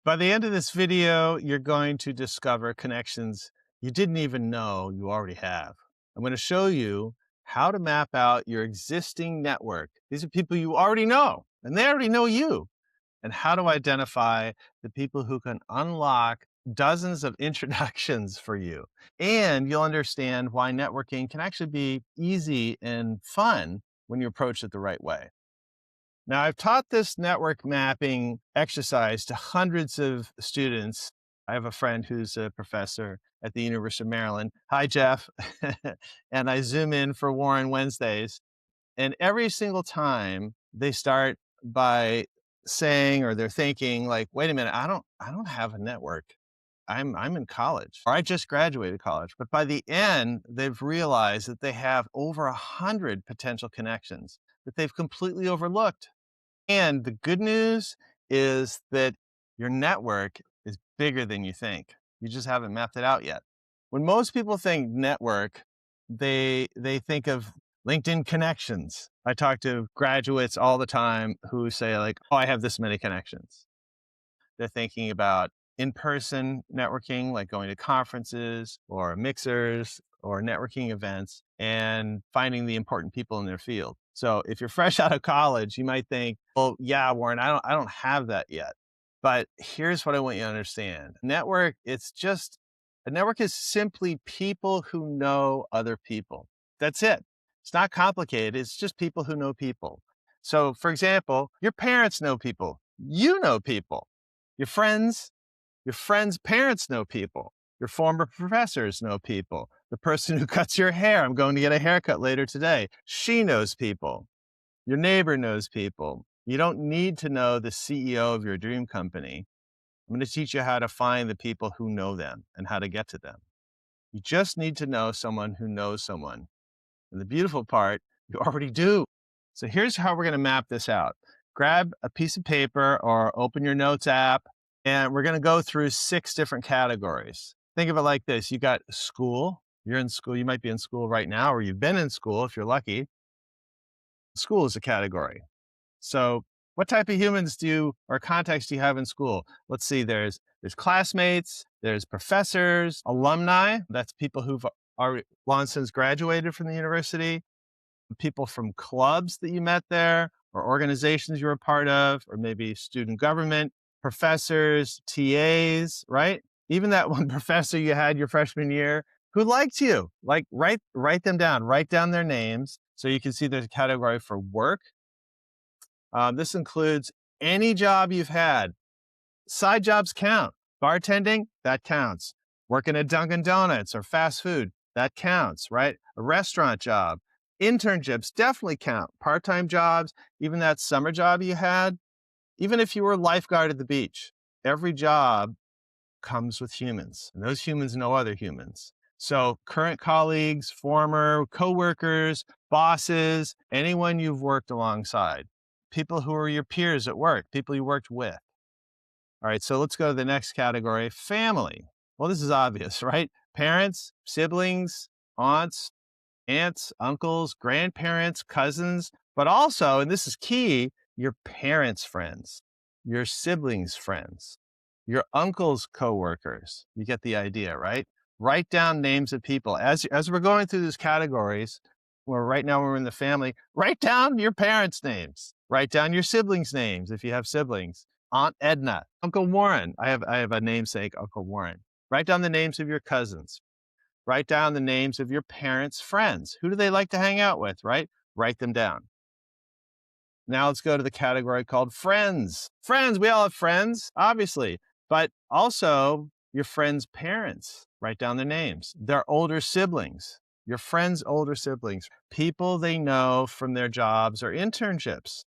By the end of this video, you're going to discover connections you didn't even know you already have. I'm going to show you how to map out your existing network. These are people you already know, and they already know you, and how to identify the people who can unlock dozens of introductions for you. And you'll understand why networking can actually be easy and fun when you approach it the right way. Now, I've taught this network mapping exercise to hundreds of students. I have a friend who's a professor at the University of Maryland. Hi, Jeff. And I Zoom in for Warren Wednesdays. And every single time they start by saying or they're thinking like, wait a minute, I don't have a network. I'm in college or I just graduated college. But by the end, they've realized that they have over 100 potential connections that they've completely overlooked. And the good news is that your network is bigger than you think. You just haven't mapped it out yet. When most people think network, they think of LinkedIn connections. I talk to graduates all the time who say like, "Oh, I have this many connections." They're thinking about in-person networking, like going to conferences or mixers or networking events and finding the important people in their field. So if you're fresh out of college, you might think, well, yeah, Warren, I don't have that yet. But here's what I want you to understand. A network is simply people who know other people. That's it. It's not complicated. It's just people who know people. So for example, your parents know people. You know people. Your friends, your friends' parents know people. Your former professors know people. The person who cuts your hair, I'm going to get a haircut later today. She knows people. Your neighbor knows people. You don't need to know the CEO of your dream company. I'm going to teach you how to find the people who know them and how to get to them. You just need to know someone who knows someone. And the beautiful part, you already do. So here's how we're going to map this out. Grab a piece of paper or open your notes app, and we're going to go through 6 different categories. Think of it like this. You got school. You're in school. You might be in school right now, or you've been in school if you're lucky. School is a category. So what type of humans or contacts do you have in school? Let's see, there's classmates, there's professors, alumni. That's people who've already long since graduated from the university, people from clubs that you met there, or organizations you were a part of, or maybe student government, professors, TAs, right? Even that one professor you had your freshman year who liked you, like write them down, write down their names. So you can see there's a category for work. This includes any job you've had. Side jobs count. Bartending, that counts. Working at Dunkin' Donuts or fast food, that counts, right? A restaurant job. Internships definitely count. Part-time jobs, even that summer job you had, even if you were a lifeguard at the beach, every job comes with humans, and those humans know other humans. So current colleagues, former coworkers, bosses, anyone you've worked alongside, people who are your peers at work, people you worked with. All right, so let's go to the next category, family. Well, this is obvious, right? Parents, siblings, aunts, uncles, grandparents, cousins, but also, and this is key, your parents' friends, your siblings' friends, your uncle's coworkers. You get the idea, right? Write down names of people. As we're going through these categories, right now we're in the family, write down your parents' names. Write down your siblings' names if you have siblings. Aunt Edna, Uncle Warren. I have a namesake, Uncle Warren. Write down the names of your cousins. Write down the names of your parents' friends. Who do they like to hang out with, right? Write them down. Now let's go to the category called friends. Friends, we all have friends, obviously, but also your friends' parents. Write down their names. Their older siblings, your friends' older siblings, people they know from their jobs or internships.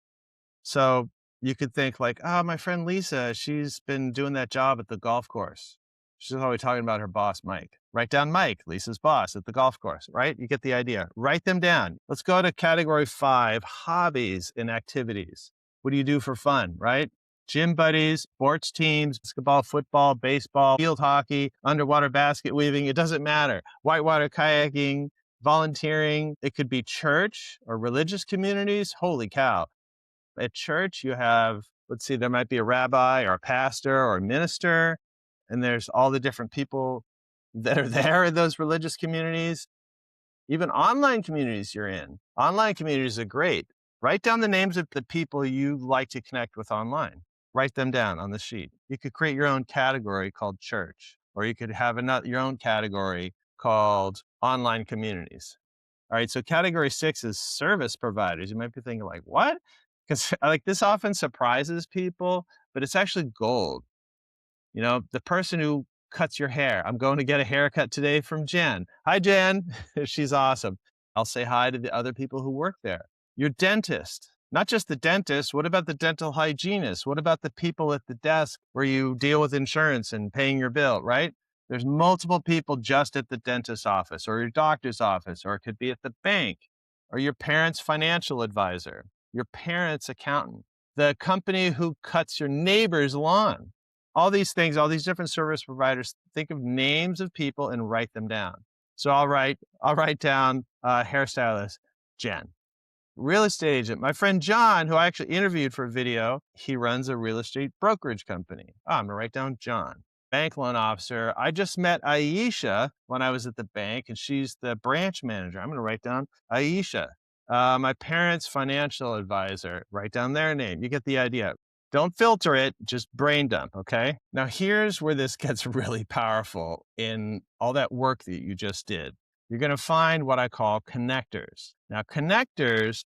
So you could think like, oh, my friend Lisa, she's been doing that job at the golf course. She's always talking about her boss, Mike. Write down Mike, Lisa's boss at the golf course, right? You get the idea. Write them down. Let's go to category 5, hobbies and activities. What do you do for fun, right? Gym buddies, sports teams, basketball, football, baseball, field hockey, underwater basket weaving. It doesn't matter. Whitewater kayaking, volunteering. It could be church or religious communities. Holy cow. At church, you have let's see, there might be a rabbi or a pastor or a minister, and there's all the different people that are there in those religious communities. Even online communities you're in. Online communities are great. Write down the names of the people you like to connect with online. Write them down on the sheet. You could create your own category called church, or you could have your own category called online communities. All right. So category 6 is service providers. You might be thinking like, what? Because like this often surprises people, but it's actually gold. The person who cuts your hair. I'm going to get a haircut today from Jen. Hi, Jen. She's awesome. I'll say hi to the other people who work there. Your dentist, not just the dentist. What about the dental hygienist? What about the people at the desk where you deal with insurance and paying your bill, right? There's multiple people just at the dentist's office or your doctor's office, or it could be at the bank or your parents' financial advisor, your parents' accountant, the company who cuts your neighbor's lawn. All these things, all these different service providers, think of names of people and write them down. So I'll write down hairstylist Jen. Real estate agent, my friend John, who I actually interviewed for a video, he runs a real estate brokerage company. I'm going to write down John. Bank loan officer, I just met Aisha when I was at the bank, and she's the branch manager. I'm going to write down Aisha. My parents' financial advisor, write down their name. You get the idea. Don't filter it, just brain dump, okay? Now, here's where this gets really powerful in all that work that you just did. You're going to find what I call connectors. Now, connectors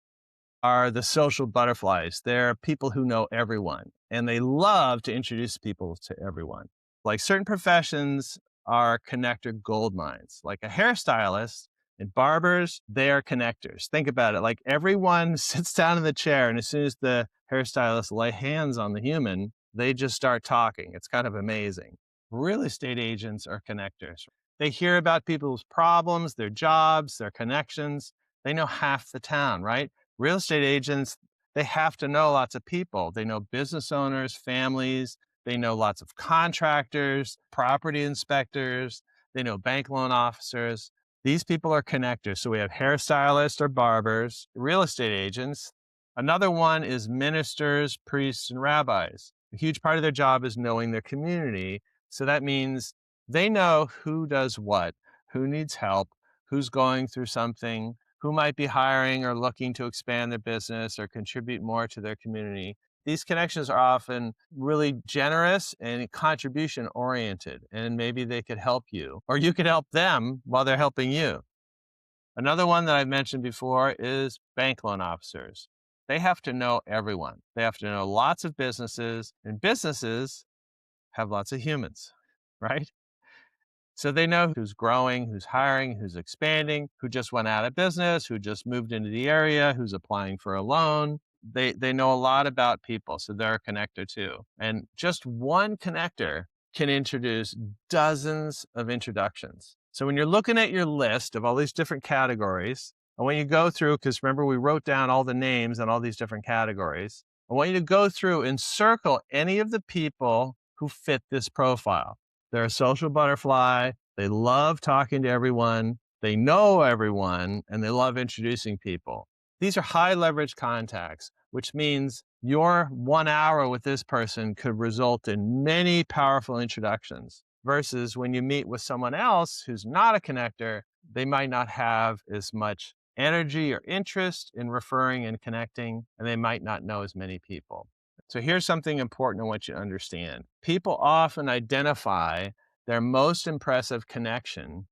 are the social butterflies. They're people who know everyone, and they love to introduce people to everyone. Like certain professions are connector gold mines, like a hairstylist and barbers, they are connectors. Think about it. Like everyone sits down in the chair, and as soon as the hairstylist lay hands on the human, they just start talking. It's kind of amazing. Real estate agents are connectors. They hear about people's problems, their jobs, their connections. They know half the town, right? Real estate agents, they have to know lots of people. They know business owners, families. They know lots of contractors, property inspectors. They know bank loan officers. These people are connectors. So we have hairstylists or barbers, real estate agents. Another one is ministers, priests, and rabbis. A huge part of their job is knowing their community. So that means they know who does what, who needs help, who's going through something, who might be hiring or looking to expand their business or contribute more to their community. These connections are often really generous and contribution oriented, and maybe they could help you, or you could help them while they're helping you. Another one that I've mentioned before is bank loan officers. They have to know everyone. They have to know lots of businesses, and businesses have lots of humans, right? So they know who's growing, who's hiring, who's expanding, who just went out of business, who just moved into the area, who's applying for a loan. They know a lot about people, so they're a connector too. And just one connector can introduce dozens of introductions. So when you're looking at your list of all these different categories, and when you go through, because remember we wrote down all the names and all these different categories, I want you to go through and circle any of the people who fit this profile. They're a social butterfly. They love talking to everyone. They know everyone, and they love introducing people. These are high leverage contacts, which means your 1 hour with this person could result in many powerful introductions versus when you meet with someone else who's not a connector, they might not have as much energy or interest in referring and connecting, and they might not know as many people. So here's something important I want you to understand. People often identify their most impressive connection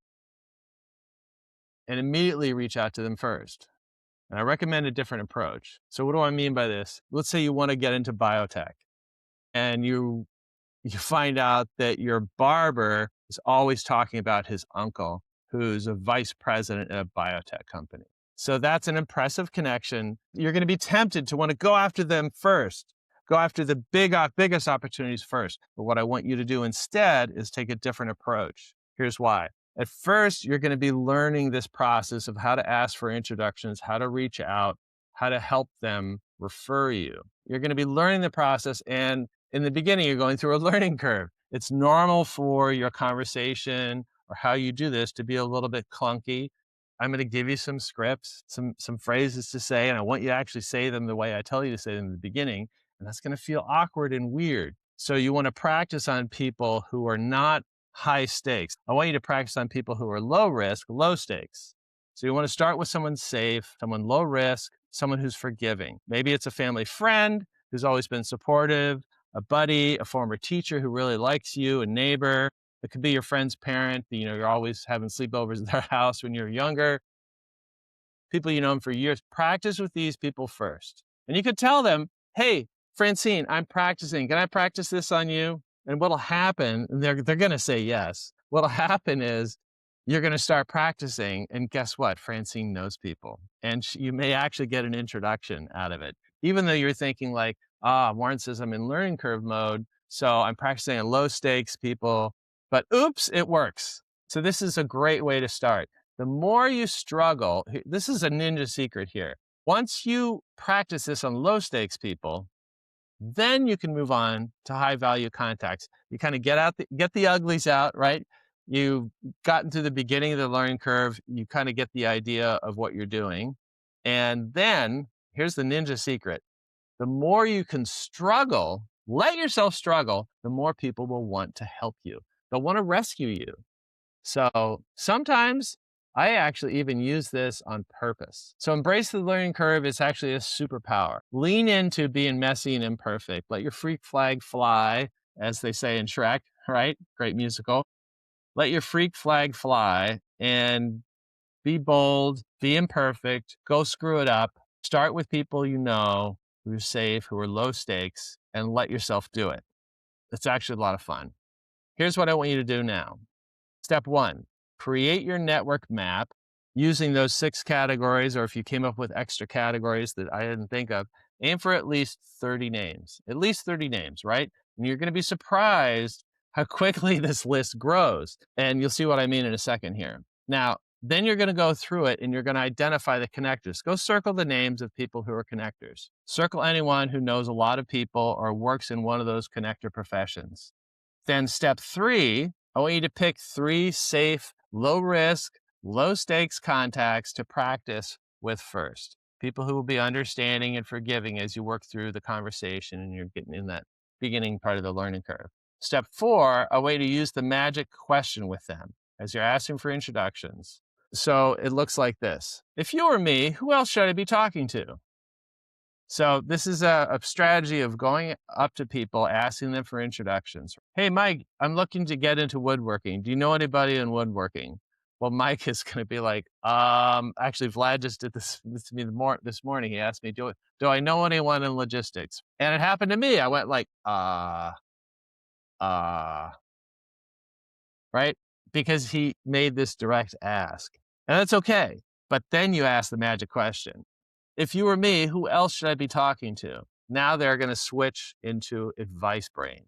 and immediately reach out to them first. And I recommend a different approach. So what do I mean by this? Let's say you want to get into biotech and you find out that your barber is always talking about his uncle, who's a vice president at a biotech company. So that's an impressive connection. You're going to be tempted to want to go after them first. Go after the biggest opportunities first. But what I want you to do instead is take a different approach. Here's why. At first, you're going to be learning this process of how to ask for introductions, how to reach out, how to help them refer you. You're going to be learning the process, and in the beginning, you're going through a learning curve. It's normal for your conversation or how you do this to be a little bit clunky. I'm going to give you some scripts, some phrases to say, and I want you to actually say them the way I tell you to say them in the beginning. and that's going to feel awkward and weird. So you want to practice on people who are not high stakes. I want you to practice on people who are low risk, low stakes. So you want to start with someone safe, someone low risk, someone who's forgiving. Maybe it's a family friend who's always been supportive, a buddy, a former teacher who really likes you, a neighbor. It could be your friend's parent. You're always having sleepovers at their house when you're younger. People you know them for years. Practice with these people first. And you could tell them, hey, Francine, I'm practicing. Can I practice this on you? And what'll happen, and they're going to say yes. What'll happen is you're going to start practicing. And guess what? Francine knows people. And you may actually get an introduction out of it. Even though you're thinking like, Warren says I'm in learning curve mode. So I'm practicing on low stakes people. But oops, it works. So this is a great way to start. The more you struggle, this is a ninja secret here. Once you practice this on low stakes people, then you can move on to high value contacts. You kind of get the uglies out, right? You've gotten to the beginning of the learning curve. You kind of get the idea of what you're doing. And then here's the ninja secret. The more you can struggle, let yourself struggle, the more people will want to help you. They'll want to rescue you. So sometimes I actually even use this on purpose. So embrace the learning curve is actually a superpower. Lean into being messy and imperfect. Let your freak flag fly, as they say in Shrek, right? Great musical. Let your freak flag fly and be bold, be imperfect, go screw it up. Start with people you know who are safe, who are low stakes, and let yourself do it. It's actually a lot of fun. Here's what I want you to do now. Step 1, create your network map using those 6 categories, or if you came up with extra categories that I didn't think of, aim for at least 30 names. At least 30 names, right? And you're going to be surprised how quickly this list grows. And you'll see what I mean in a second here. Now, then you're going to go through it and you're going to identify the connectors. Go circle the names of people who are connectors. Circle anyone who knows a lot of people or works in one of those connector professions. Then step 3, I want you to pick 3 safe, low risk, low stakes contacts to practice with first. People who will be understanding and forgiving as you work through the conversation and you're getting in that beginning part of the learning curve. Step 4, a way to use the magic question with them as you're asking for introductions. So it looks like this. If you were me, who else should I be talking to? So this is a strategy of going up to people, asking them for introductions. Hey, Mike, I'm looking to get into woodworking. Do you know anybody in woodworking? Well, Mike is going to be like, actually, Vlad just did this to me this morning. He asked me, do I know anyone in logistics? And it happened to me. I went like, right? Because he made this direct ask. And that's okay. But then you ask the magic question. If you were me, who else should I be talking to? Now they're going to switch into advice brain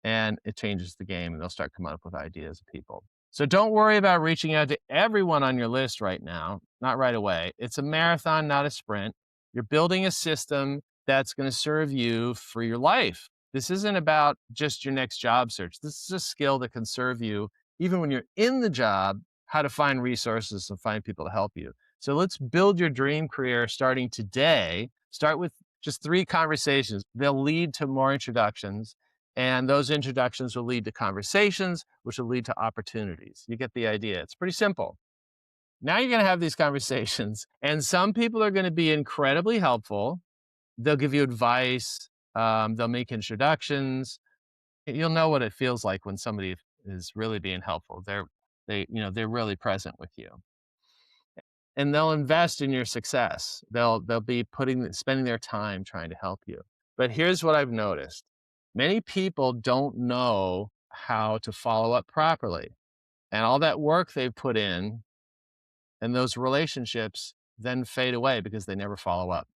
and it changes the game and they'll start coming up with ideas of people. So don't worry about reaching out to everyone on your list right now, not right away. It's a marathon, not a sprint. You're building a system that's going to serve you for your life. This isn't about just your next job search. This is a skill that can serve you even when you're in the job, how to find resources and find people to help you. So let's build your dream career starting today. Start with just 3 conversations. They'll lead to more introductions, and those introductions will lead to conversations, which will lead to opportunities. You get the idea. It's pretty simple. Now you're going to have these conversations, and some people are going to be incredibly helpful. They'll give you advice. They'll make introductions. You'll know what it feels like when somebody is really being helpful. They're really present with you. And they'll invest in your success. They'll be spending their time trying to help you. But here's what I've noticed. Many people don't know how to follow up properly. And all that work they've put in and those relationships then fade away because they never follow up.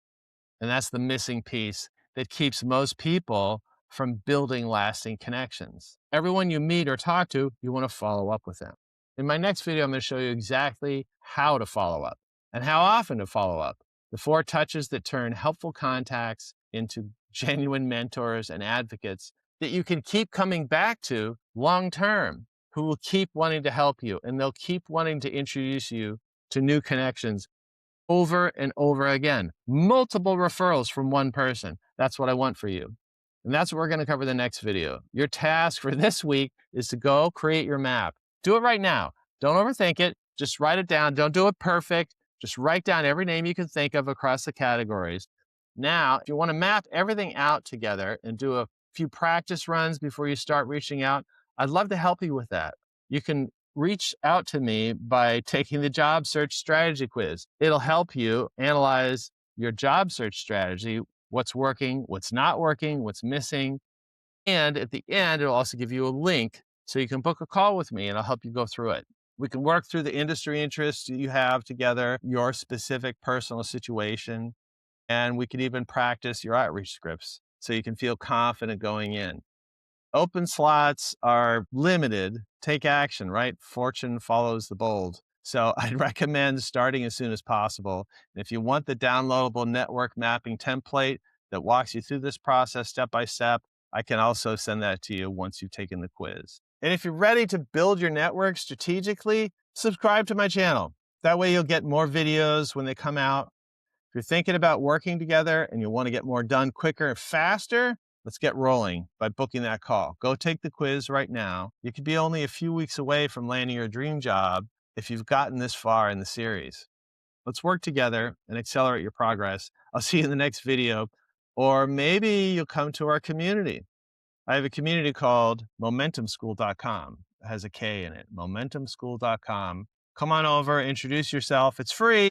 And that's the missing piece that keeps most people from building lasting connections. Everyone you meet or talk to, you want to follow up with them. In my next video, I'm going to show you exactly how to follow up and how often to follow up. The 4 touches that turn helpful contacts into genuine mentors and advocates that you can keep coming back to long term, who will keep wanting to help you and they'll keep wanting to introduce you to new connections over and over again. Multiple referrals from one person. That's what I want for you. And that's what we're going to cover in the next video. Your task for this week is to go create your map. Do it right now. Don't overthink it. Just write it down. Don't do it perfect. Just write down every name you can think of across the categories. Now, if you want to map everything out together and do a few practice runs before you start reaching out, I'd love to help you with that. You can reach out to me by taking the job search strategy quiz. It'll help you analyze your job search strategy, what's working, what's not working, what's missing. And at the end, it'll also give you a link so you can book a call with me and I'll help you go through it. We can work through the industry interests you have together, your specific personal situation, and we can even practice your outreach scripts so you can feel confident going in. Open slots are limited. Take action, right? Fortune follows the bold. So I'd recommend starting as soon as possible. And if you want the downloadable network mapping template that walks you through this process step by step, I can also send that to you once you've taken the quiz. And if you're ready to build your network strategically, subscribe to my channel. That way you'll get more videos when they come out. If you're thinking about working together and you want to get more done quicker and faster, let's get rolling by booking that call. Go take the quiz right now. You could be only a few weeks away from landing your dream job if you've gotten this far in the series. Let's work together and accelerate your progress. I'll see you in the next video, or maybe you'll come to our community. I have a community called momentumschool.com. It has a K in it, momentumschool.com. Come on over, introduce yourself. It's free.